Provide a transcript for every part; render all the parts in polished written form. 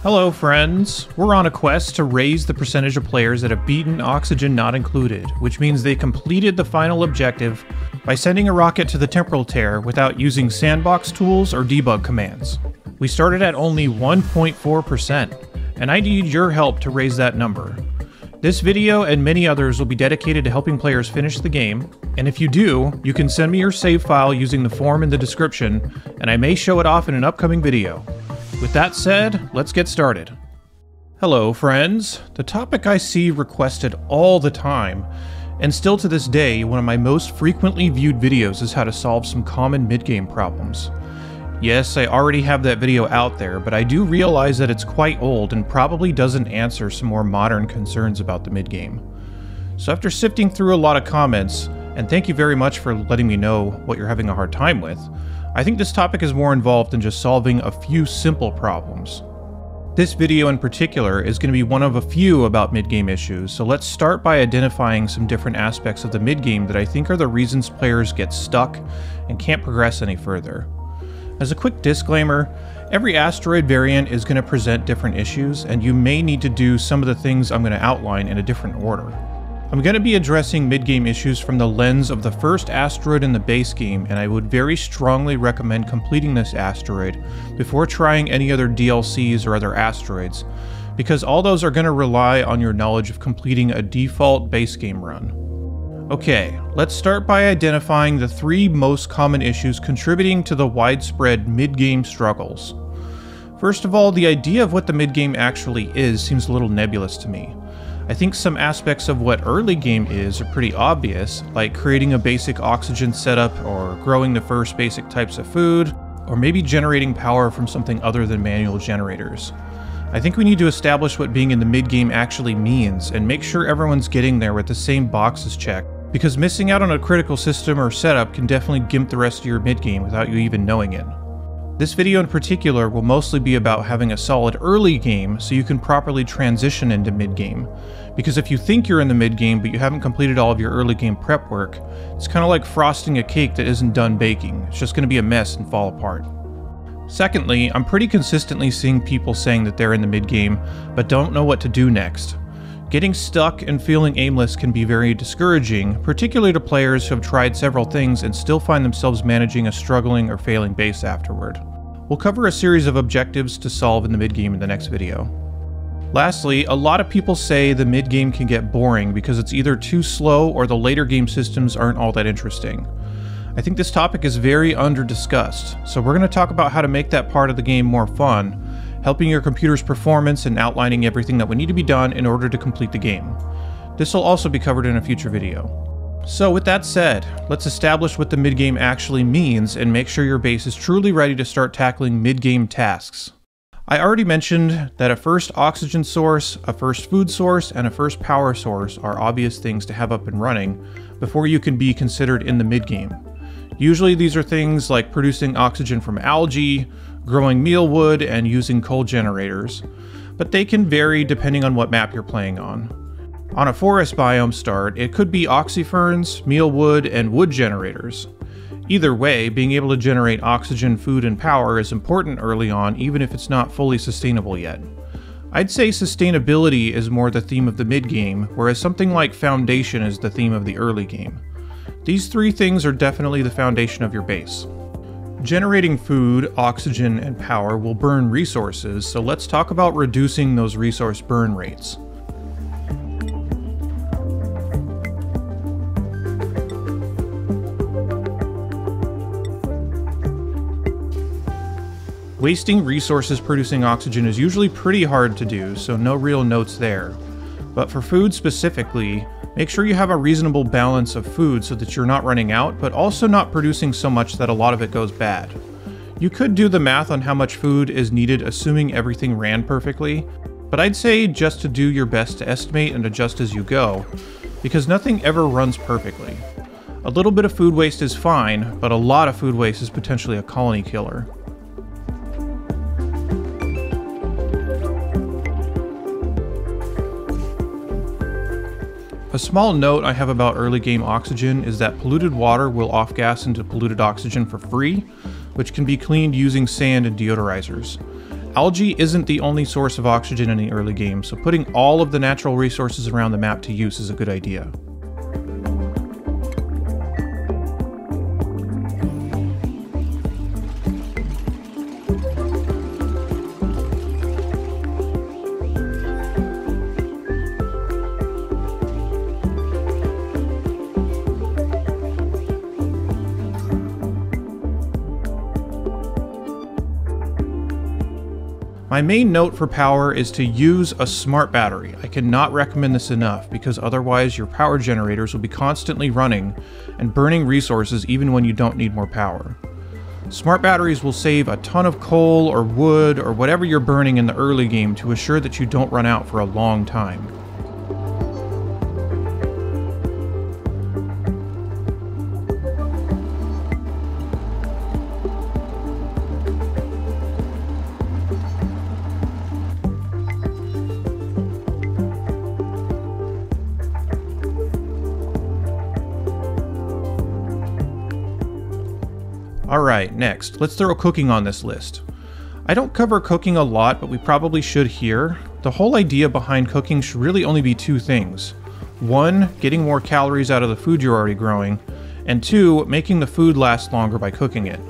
Hello friends! We're on a quest to raise the percentage of players that have beaten Oxygen Not Included, which means they completed the final objective by sending a rocket to the temporal tear without using sandbox tools or debug commands. We started at only 1.4%, and I need your help to raise that number. This video and many others will be dedicated to helping players finish the game, and if you do, you can send me your save file using the form in the description, and I may show it off in an upcoming video. With that said, let's get started. Hello friends! The topic I see requested all the time, and still to this day, one of my most frequently viewed videos is how to solve some common mid-game problems. Yes, I already have that video out there, but I do realize that it's quite old and probably doesn't answer some more modern concerns about the mid-game. So after sifting through a lot of comments, and thank you very much for letting me know what you're having a hard time with, I think this topic is more involved than just solving a few simple problems. This video in particular is going to be one of a few about mid-game issues, so let's start by identifying some different aspects of the mid-game that I think are the reasons players get stuck and can't progress any further. As a quick disclaimer, every asteroid variant is going to present different issues, and you may need to do some of the things I'm going to outline in a different order. I'm going to be addressing mid-game issues from the lens of the first asteroid in the base game, and I would very strongly recommend completing this asteroid before trying any other DLCs or other asteroids, because all those are going to rely on your knowledge of completing a default base game run. Okay, let's start by identifying the three most common issues contributing to the widespread mid-game struggles. First of all, the idea of what the mid-game actually is seems a little nebulous to me. I think some aspects of what early game is are pretty obvious, like creating a basic oxygen setup or growing the first basic types of food, or maybe generating power from something other than manual generators. I think we need to establish what being in the mid-game actually means and make sure everyone's getting there with the same boxes checked, because missing out on a critical system or setup can definitely gimp the rest of your mid-game without you even knowing it. This video in particular will mostly be about having a solid early game so you can properly transition into mid-game, because if you think you're in the mid-game but you haven't completed all of your early game prep work, it's kind of like frosting a cake that isn't done baking. It's just going to be a mess and fall apart. Secondly, I'm pretty consistently seeing people saying that they're in the mid-game but don't know what to do next. Getting stuck and feeling aimless can be very discouraging, particularly to players who have tried several things and still find themselves managing a struggling or failing base afterward. We'll cover a series of objectives to solve in the mid-game in the next video. Lastly, a lot of people say the mid-game can get boring because it's either too slow or the later game systems aren't all that interesting. I think this topic is very under-discussed, so we're going to talk about how to make that part of the game more fun, helping your computer's performance and outlining everything that would need to be done in order to complete the game. This will also be covered in a future video. So with that said, let's establish what the mid-game actually means and make sure your base is truly ready to start tackling mid-game tasks. I already mentioned that a first oxygen source, a first food source, and a first power source are obvious things to have up and running before you can be considered in the mid-game. Usually these are things like producing oxygen from algae, growing mealwood, and using coal generators, but they can vary depending on what map you're playing on. On a forest biome start, it could be oxyferns, mealwood, and wood generators. Either way, being able to generate oxygen, food, and power is important early on, even if it's not fully sustainable yet. I'd say sustainability is more the theme of the mid-game, whereas something like foundation is the theme of the early game. These three things are definitely the foundation of your base. Generating food, oxygen, and power will burn resources, so let's talk about reducing those resource burn rates. Wasting resources producing oxygen is usually pretty hard to do, so no real notes there. But for food specifically, make sure you have a reasonable balance of food so that you're not running out, but also not producing so much that a lot of it goes bad. You could do the math on how much food is needed assuming everything ran perfectly, but I'd say just to do your best to estimate and adjust as you go, because nothing ever runs perfectly. A little bit of food waste is fine, but a lot of food waste is potentially a colony killer. A small note I have about early game oxygen is that polluted water will off-gas into polluted oxygen for free, which can be cleaned using sand and deodorizers. Algae isn't the only source of oxygen in the early game, so putting all of the natural resources around the map to use is a good idea. My main note for power is to use a smart battery. I cannot recommend this enough because otherwise your power generators will be constantly running and burning resources even when you don't need more power. Smart batteries will save a ton of coal or wood or whatever you're burning in the early game to assure that you don't run out for a long time. Alright, next, let's throw cooking on this list. I don't cover cooking a lot, but we probably should here. The whole idea behind cooking should really only be two things. One, getting more calories out of the food you're already growing, and two, making the food last longer by cooking it.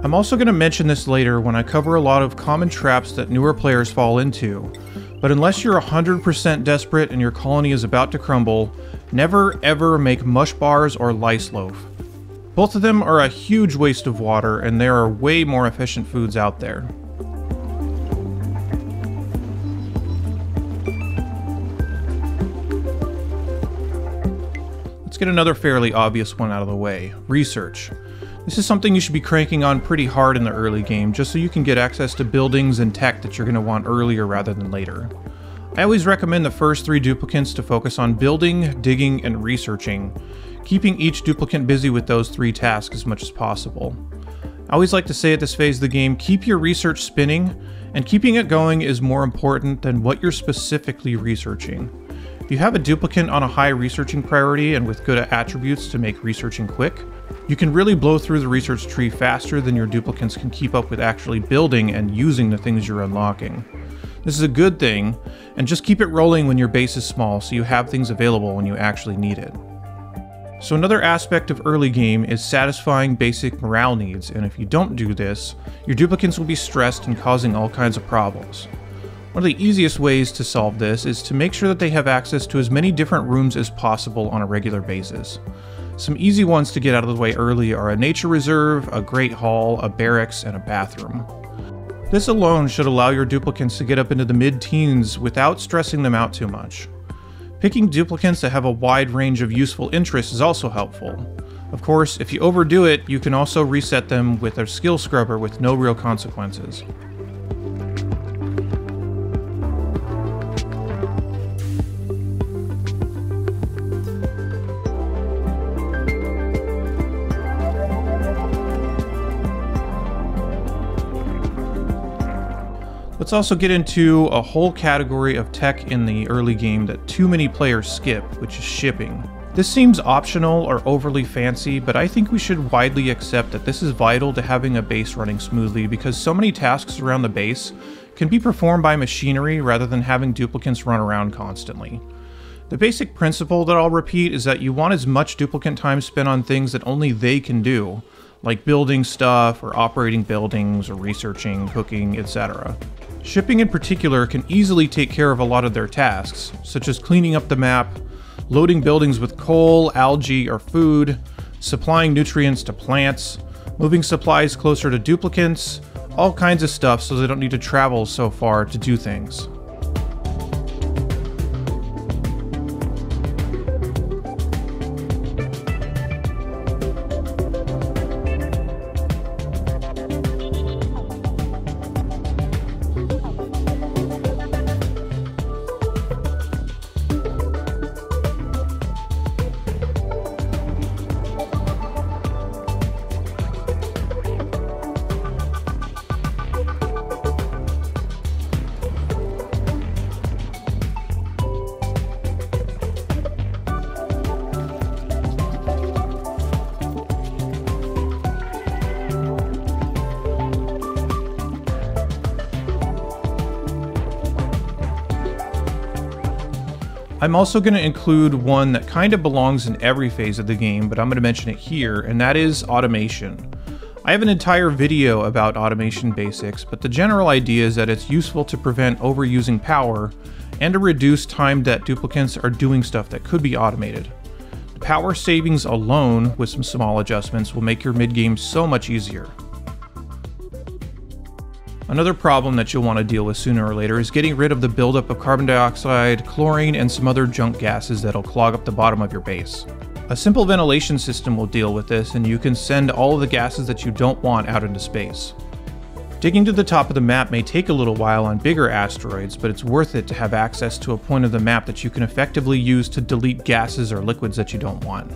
I'm also going to mention this later when I cover a lot of common traps that newer players fall into. But unless you're 100% desperate and your colony is about to crumble, never ever make mush bars or lice loaf. Both of them are a huge waste of water, and there are way more efficient foods out there. Let's get another fairly obvious one out of the way: research. This is something you should be cranking on pretty hard in the early game, just so you can get access to buildings and tech that you're going to want earlier rather than later. I always recommend the first 3 duplicants to focus on building, digging, and researching, keeping each duplicant busy with those 3 tasks as much as possible. I always like to say at this phase of the game, keep your research spinning, and keeping it going is more important than what you're specifically researching. If you have a duplicant on a high researching priority and with good attributes to make researching quick, you can really blow through the research tree faster than your duplicants can keep up with actually building and using the things you're unlocking. This is a good thing, and just keep it rolling when your base is small so you have things available when you actually need it. So another aspect of early game is satisfying basic morale needs, and if you don't do this, your duplicants will be stressed and causing all kinds of problems. One of the easiest ways to solve this is to make sure that they have access to as many different rooms as possible on a regular basis. Some easy ones to get out of the way early are a nature reserve, a great hall, a barracks, and a bathroom. This alone should allow your duplicants to get up into the mid-teens without stressing them out too much. Picking duplicants that have a wide range of useful interests is also helpful. Of course, if you overdo it, you can also reset them with a skill scrubber with no real consequences. Let's also get into a whole category of tech in the early game that too many players skip, which is shipping. This seems optional or overly fancy, but I think we should widely accept that this is vital to having a base running smoothly because so many tasks around the base can be performed by machinery rather than having duplicants run around constantly. The basic principle that I'll repeat is that you want as much duplicant time spent on things that only they can do, like building stuff or operating buildings or researching, cooking, etc. Shipping in particular can easily take care of a lot of their tasks, such as cleaning up the map, loading buildings with coal, algae, or food, supplying nutrients to plants, moving supplies closer to duplicants, all kinds of stuff so they don't need to travel so far to do things. I'm also going to include one that kind of belongs in every phase of the game, but I'm going to mention it here, and that is automation. I have an entire video about automation basics, but the general idea is that it's useful to prevent overusing power and to reduce time that duplicants are doing stuff that could be automated. The power savings alone, with some small adjustments, will make your mid-game so much easier. Another problem that you'll want to deal with sooner or later is getting rid of the buildup of carbon dioxide, chlorine, and some other junk gases that'll clog up the bottom of your base. A simple ventilation system will deal with this, and you can send all of the gases that you don't want out into space. Digging to the top of the map may take a little while on bigger asteroids, but it's worth it to have access to a point of the map that you can effectively use to delete gases or liquids that you don't want.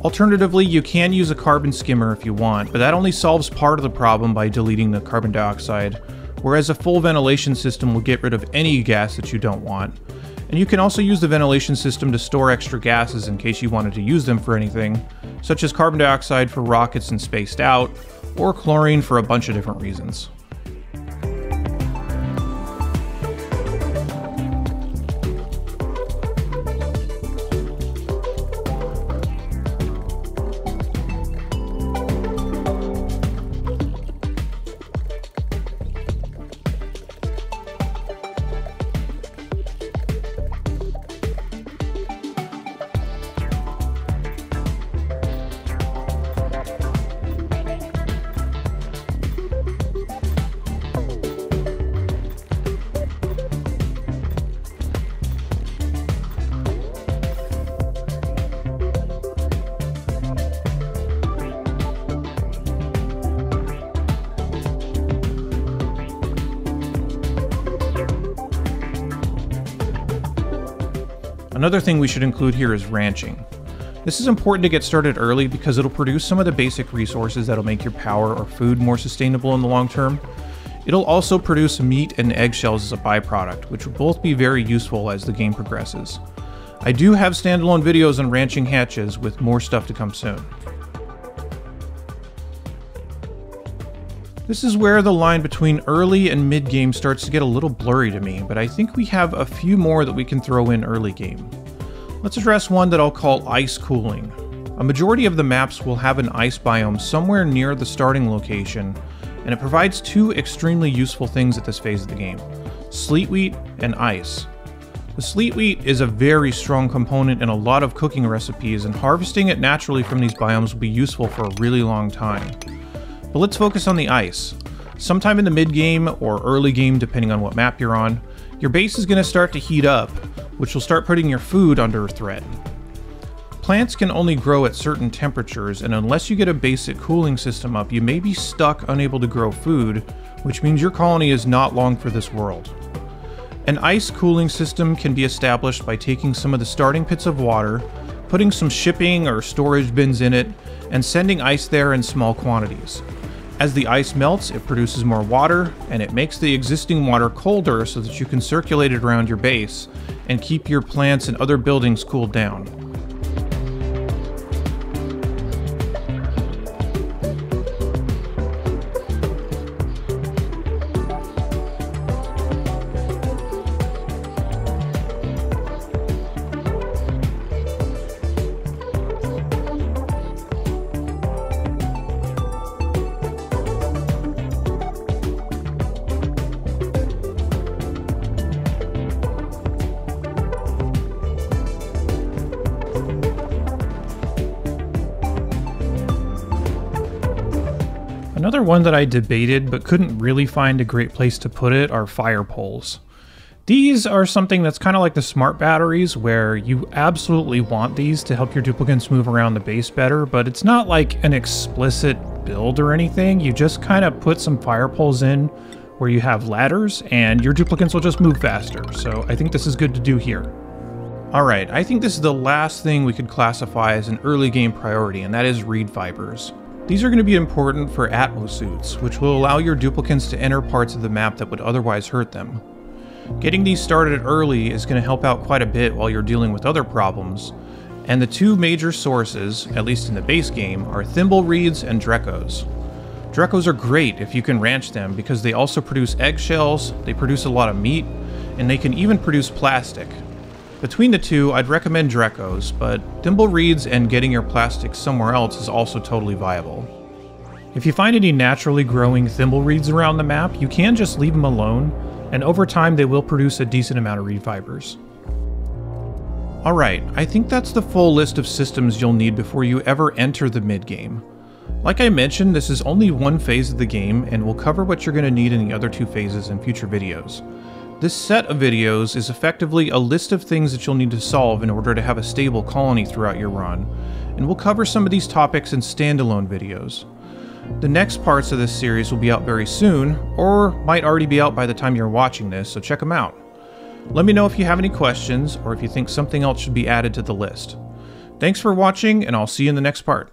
Alternatively, you can use a carbon skimmer if you want, but that only solves part of the problem by deleting the carbon dioxide, whereas a full ventilation system will get rid of any gas that you don't want. And you can also use the ventilation system to store extra gases in case you wanted to use them for anything, such as carbon dioxide for rockets and spaced out, or chlorine for a bunch of different reasons. Another thing we should include here is ranching. This is important to get started early because it'll produce some of the basic resources that'll make your power or food more sustainable in the long term. It'll also produce meat and eggshells as a byproduct, which will both be very useful as the game progresses. I do have standalone videos on ranching hatches with more stuff to come soon. This is where the line between early and mid-game starts to get a little blurry to me, but I think we have a few more that we can throw in early game. Let's address one that I'll call ice cooling. A majority of the maps will have an ice biome somewhere near the starting location, and it provides two extremely useful things at this phase of the game: sleet wheat and ice. The sleet wheat is a very strong component in a lot of cooking recipes, and harvesting it naturally from these biomes will be useful for a really long time. But let's focus on the ice. Sometime in the mid-game or early game, depending on what map you're on, your base is going to start to heat up, which will start putting your food under threat. Plants can only grow at certain temperatures, and unless you get a basic cooling system up, you may be stuck unable to grow food, which means your colony is not long for this world. An ice cooling system can be established by taking some of the starting pits of water, putting some shipping or storage bins in it, and sending ice there in small quantities. As the ice melts, it produces more water, and it makes the existing water colder so that you can circulate it around your base and keep your plants and other buildings cooled down. Another one that I debated but couldn't really find a great place to put it are fire poles. These are something that's kind of like the smart batteries, where you absolutely want these to help your duplicants move around the base better, but it's not like an explicit build or anything. You just kind of put some fire poles in where you have ladders and your duplicants will just move faster, so I think this is good to do here. Alright, I think this is the last thing we could classify as an early game priority, and that is reed fibers. These are going to be important for atmosuits, which will allow your duplicants to enter parts of the map that would otherwise hurt them. Getting these started early is going to help out quite a bit while you're dealing with other problems, and the two major sources, at least in the base game, are thimble reeds and drekos. Drekos are great if you can ranch them because they also produce eggshells, they produce a lot of meat, and they can even produce plastic. Between the two, I'd recommend Drekos, but Thimblereeds and getting your plastics somewhere else is also totally viable. If you find any naturally growing Thimblereeds around the map, you can just leave them alone, and over time they will produce a decent amount of reed fibers. Alright, I think that's the full list of systems you'll need before you ever enter the mid-game. Like I mentioned, this is only one phase of the game, and we'll cover what you're going to need in the other two phases in future videos. This set of videos is effectively a list of things that you'll need to solve in order to have a stable colony throughout your run, and we'll cover some of these topics in standalone videos. The next parts of this series will be out very soon, or might already be out by the time you're watching this, so check them out. Let me know if you have any questions, or if you think something else should be added to the list. Thanks for watching, and I'll see you in the next part.